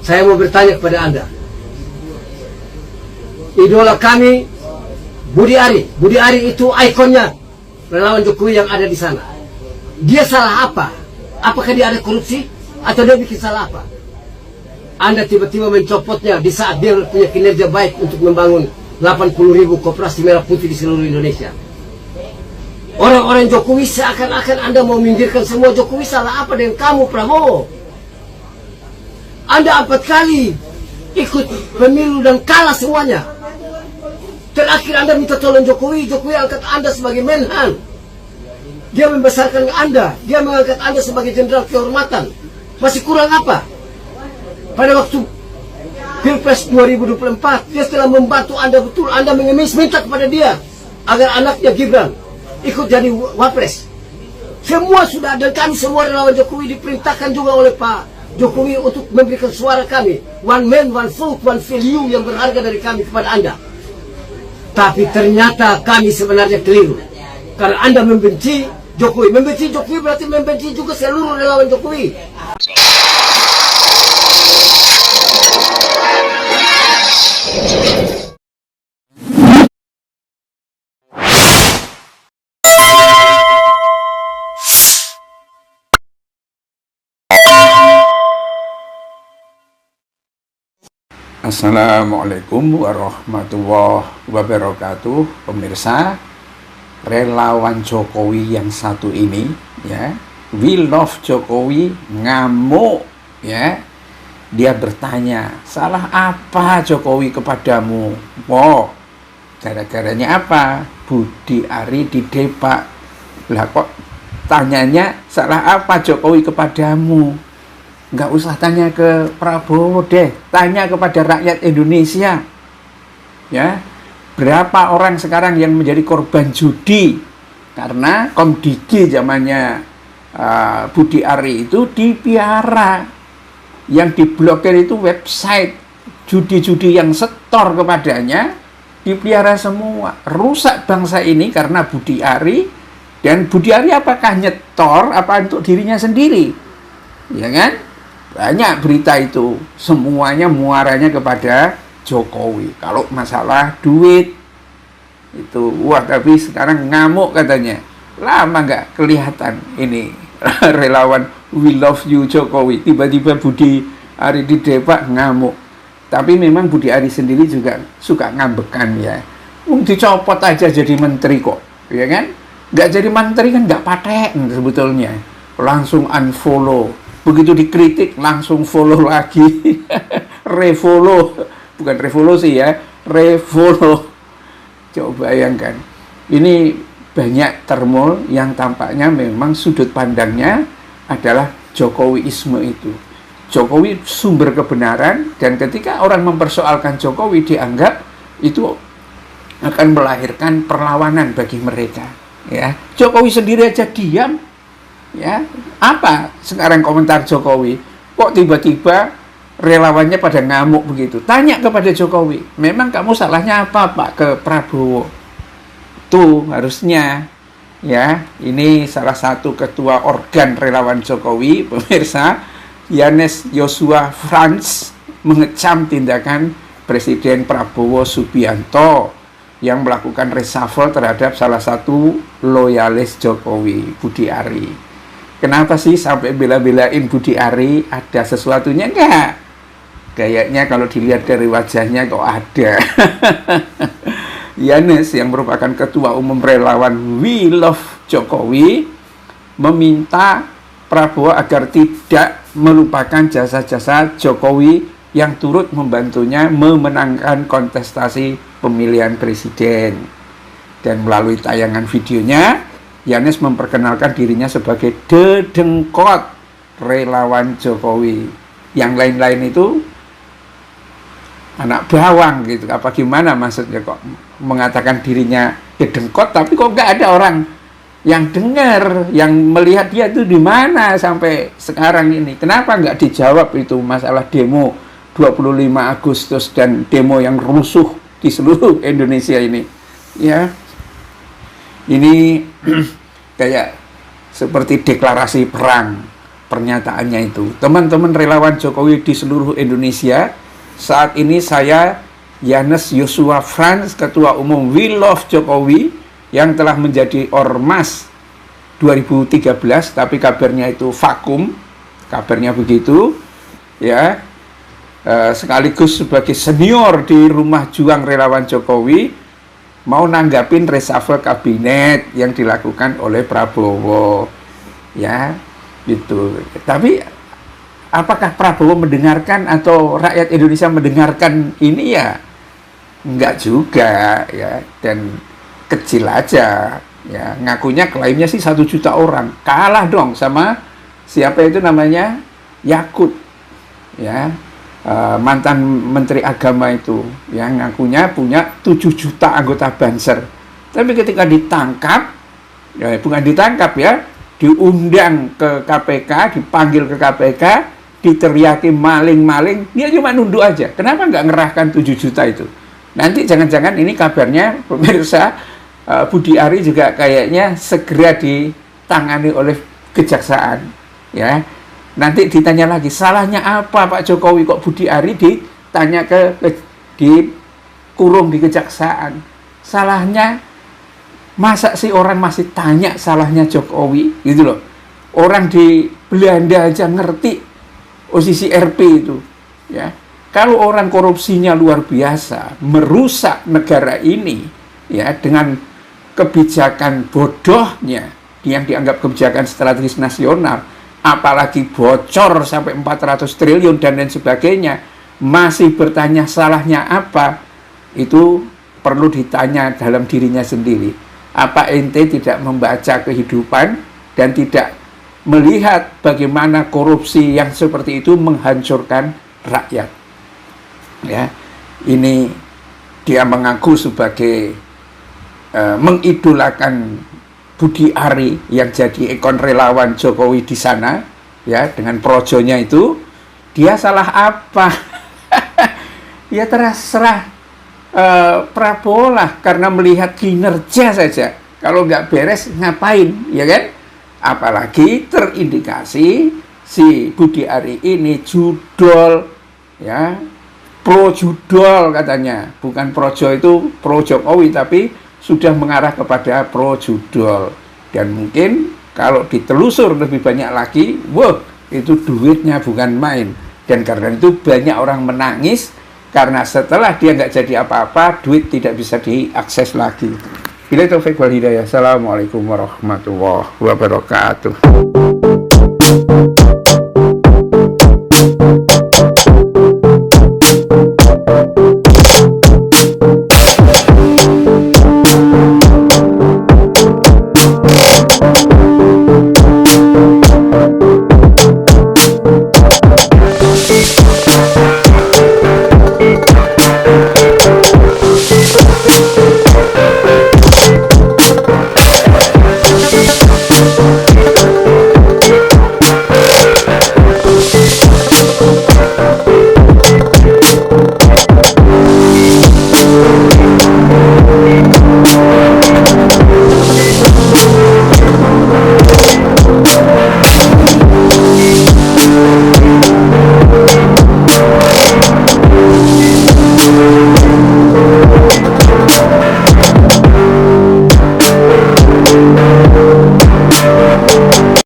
Saya mau bertanya kepada Anda. Idola kami Budi Ari. Budi Ari itu ikonnya relawan Jokowi yang ada di sana. Dia salah apa? Apakah dia ada korupsi? Atau dia bikin salah apa? Anda tiba-tiba mencopotnya di saat dia punya kinerja baik untuk membangun 80.000 koperasi merah putih di seluruh Indonesia. Orang-orang Jokowi seakan-akan Anda mau minggirkan semua Jokowi. Salah apa dengan kamu, Prabowo? Anda 4 kali ikut pemilu dan kalah semuanya. Terakhir Anda minta tolong Jokowi, Jokowi angkat Anda sebagai Menhan. Dia membesarkan Anda, dia mengangkat Anda sebagai jenderal kehormatan. Masih kurang apa? Pada waktu Pilpres 2024, dia telah membantu Anda betul. Anda mengemis minta kepada dia agar anaknya Gibran ikut jadi wapres. Semua sudah, dan kami semua relawan Jokowi diperintahkan juga oleh Pak Jokowi untuk memberikan suara kami. One man, one vote, one value yang berharga dari kami kepada Anda. Tapi ternyata kami sebenarnya keliru. Karena Anda membenci Jokowi. Membenci Jokowi berarti membenci juga seluruh relawan Jokowi. Assalamualaikum warahmatullahi wabarakatuh. Pemirsa, relawan Jokowi yang satu ini ya, we love Jokowi, ngamuk ya. Dia bertanya, salah apa Jokowi kepadamu? Wow, gara-garanya apa? Budi Ari didepak. Lah kok tanyanya salah apa Jokowi kepadamu? Nggak usah tanya ke Prabowo deh, tanya kepada rakyat Indonesia. Ya, berapa orang sekarang yang menjadi korban judi karena Komdigi zamannya Budi Ari itu dipiara. Yang diblokir itu website judi-judi yang setor kepadanya dipiara semua. Rusak bangsa ini karena Budi Ari. Dan Budi Ari apakah nyetor apa untuk dirinya sendiri? Ya kan? Banyak berita itu, semuanya muaranya kepada Jokowi. Kalau masalah duit itu, wah, tapi sekarang ngamuk katanya. Lama nggak kelihatan ini relawan we love you Jokowi. Tiba-tiba Budi Ari didepak, ngamuk. Tapi memang Budi Ari sendiri juga suka ngambekan ya. Dicopot aja jadi menteri kok, ya kan? Nggak jadi menteri kan nggak paten sebetulnya. Langsung unfollow. Begitu dikritik langsung follow lagi. Refollow, bukan revolusi ya, refollow. Coba bayangkan, ini banyak termul yang tampaknya memang sudut pandangnya adalah Jokowiisme itu. Jokowi sumber kebenaran, dan ketika orang mempersoalkan Jokowi dianggap itu akan melahirkan perlawanan bagi mereka. Ya, Jokowi sendiri aja diam. Ya, apa sekarang komentar Jokowi? Kok tiba-tiba relawannya pada ngamuk begitu? Tanya kepada Jokowi, memang kamu salahnya apa Pak ke Prabowo? Tuh harusnya ya, ini salah satu ketua organ relawan Jokowi, pemirsa, Yanes Joshua Franz mengecam tindakan Presiden Prabowo Subianto yang melakukan reshuffle terhadap salah satu loyalis Jokowi, Budi Ari. Kenapa sih sampai bela-belain Budi Ari? Ada sesuatunya enggak? Kayaknya kalau dilihat dari wajahnya kok ada. Yanes yang merupakan ketua umum relawan We Love Jokowi meminta Prabowo agar tidak melupakan jasa-jasa Jokowi yang turut membantunya memenangkan kontestasi pemilihan presiden. Dan melalui tayangan videonya, Yanes memperkenalkan dirinya sebagai dedengkot relawan Jokowi. Yang lain-lain itu anak bawang gitu. Apa gimana maksudnya kok mengatakan dirinya dedengkot, tapi kok nggak ada orang yang dengar, yang melihat dia itu di mana sampai sekarang ini. Kenapa nggak dijawab itu masalah demo 25 Agustus dan demo yang rusuh di seluruh Indonesia ini? Ya, ini kayak seperti deklarasi perang. pernyataannya itu. Teman-teman relawan Jokowi di seluruh Indonesia, saat ini saya Yanes Joshua Frans, Ketua Umum We Love Jokowi, yang telah menjadi ormas 2013, tapi kabarnya itu vakum, kabarnya begitu, ya. Sekaligus sebagai senior di rumah juang relawan Jokowi, mau nanggapin reshuffle kabinet yang dilakukan oleh Prabowo, ya, gitu. Tapi apakah Prabowo mendengarkan atau rakyat Indonesia mendengarkan ini? Ya enggak juga, ya, dan kecil aja, ya. Ngakunya klaimnya sih 1 juta orang, kalah dong sama siapa itu namanya Yakut, ya, mantan Menteri Agama itu, yang ngakunya punya 7 juta anggota Banser. Tapi ketika ditangkap, ya bukan ditangkap ya, diundang ke KPK, dipanggil ke KPK, diteriaki maling-maling, dia cuma nunduk aja. Kenapa nggak ngerahkan 7 juta itu? Nanti jangan-jangan ini kabarnya, pemirsa, Budi Ari juga kayaknya segera ditangani oleh kejaksaan, ya. Nanti ditanya lagi, salahnya apa Pak Jokowi kok Budi Ari ditanya dikurung di kejaksaan? Salahnya, masa sih orang masih tanya salahnya Jokowi, gitu loh. Orang di Belanda aja ngerti posisi RP itu, ya. Kalau orang korupsinya luar biasa, merusak negara ini, ya, dengan kebijakan bodohnya yang dianggap kebijakan strategis nasional, apalagi bocor sampai 400 triliun dan lain sebagainya, masih bertanya salahnya apa, itu perlu ditanya dalam dirinya sendiri. Apa ente tidak membaca kehidupan dan tidak melihat bagaimana korupsi yang seperti itu menghancurkan rakyat? Ya, ini dia mengaku sebagai mengidolakan Budi Ari yang jadi ikon relawan Jokowi di sana, ya, dengan projonya itu. Dia salah apa? Ya terserah Prabowo lah, karena melihat kinerja saja. Kalau nggak beres ngapain, ya kan? Apalagi terindikasi si Budi Ari ini judol, ya, pro judol katanya, bukan projo itu pro Jokowi, tapi sudah mengarah kepada pro judol. Dan mungkin kalau ditelusur lebih banyak lagi, wah, itu duitnya bukan main. Dan karena itu banyak orang menangis, karena setelah dia nggak jadi apa-apa, duit tidak bisa diakses lagi. Bila taufik wal hidayah. Assalamualaikum warahmatullahi wabarakatuh.